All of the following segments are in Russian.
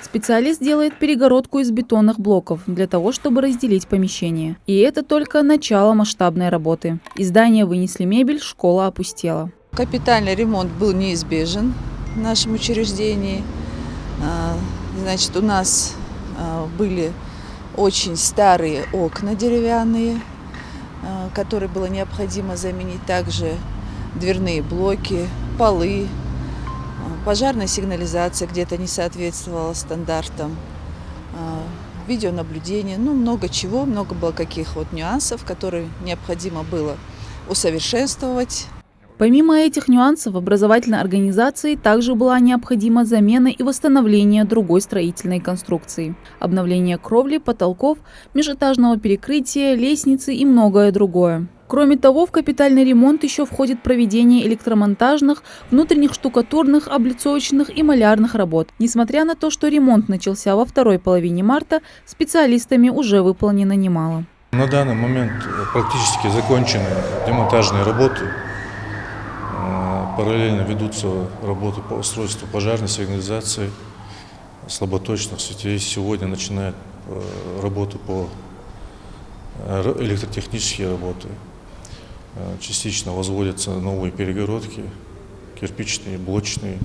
Специалист делает перегородку из бетонных блоков для того, чтобы разделить помещение. И это только начало масштабной работы. Из здания вынесли мебель, школа опустела. Капитальный ремонт был неизбежен в нашем учреждении. Значит, у нас были очень старые окна деревянные, которые было необходимо заменить. Также дверные блоки, полы, пожарная сигнализация где-то не соответствовала стандартам, видеонаблюдение, много чего, много было каких нюансов, которые необходимо было усовершенствовать. Помимо этих нюансов, в образовательной организации также была необходима замена и восстановление другой строительной конструкции. Обновление кровли, потолков, межэтажного перекрытия, лестницы и многое другое. Кроме того, в капитальный ремонт еще входит проведение электромонтажных, внутренних штукатурных, облицовочных и малярных работ. Несмотря на то, что ремонт начался во второй половине марта, специалистами уже выполнено немало. На данный момент практически закончены демонтажные работы. Параллельно ведутся работы по устройству пожарной сигнализации, слаботочных сетей. Сегодня начинают работу по электротехнические работы. Частично возводятся новые перегородки, кирпичные, блочные.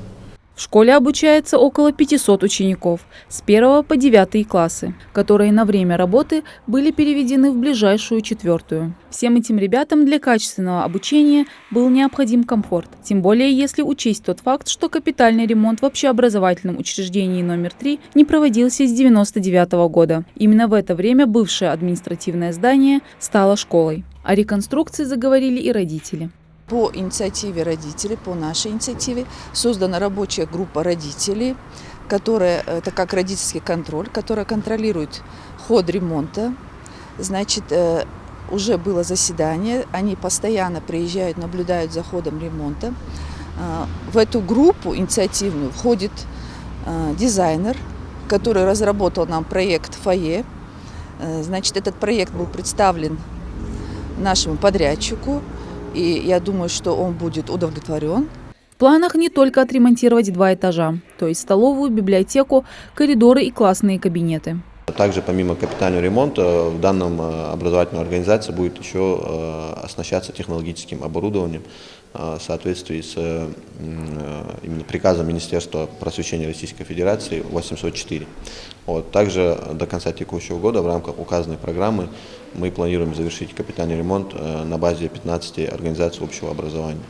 В школе обучается около 500 учеников с 1 по 9 классы, которые на время работы были переведены в ближайшую 4-ю. Всем этим ребятам для качественного обучения был необходим комфорт. Тем более, если учесть тот факт, что капитальный ремонт в общеобразовательном учреждении номер 3 не проводился с 1999 года. Именно в это время бывшее административное здание стало школой. О реконструкции заговорили и родители. По инициативе родителей, по нашей инициативе, создана рабочая группа родителей, это как родительский контроль, которая контролирует ход ремонта. Значит, уже было заседание, они постоянно приезжают, наблюдают за ходом ремонта. В эту группу инициативную входит дизайнер, который разработал нам проект «Фойе». Значит, этот проект был представлен нашему подрядчику. И я думаю, что он будет удовлетворен. В планах не только отремонтировать 2 этажа, то есть столовую, библиотеку, коридоры и классные кабинеты. Также помимо капитального ремонта в данном образовательной организации будет еще оснащаться технологическим оборудованием в соответствии с именно приказом Министерства просвещения Российской Федерации 804. Также до конца текущего года в рамках указанной программы мы планируем завершить капитальный ремонт на базе 15 организаций общего образования.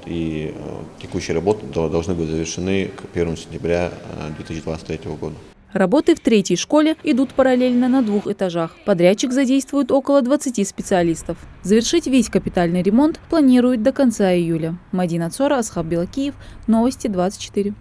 И текущие работы должны быть завершены к 1 сентября 2023 года. Работы в 3-й школе идут параллельно на 2 этажах. Подрядчик задействует около 20 специалистов. Завершить весь капитальный ремонт планируют до конца июля. Мадина Цора, Асхаб Белакиев, Новости 24.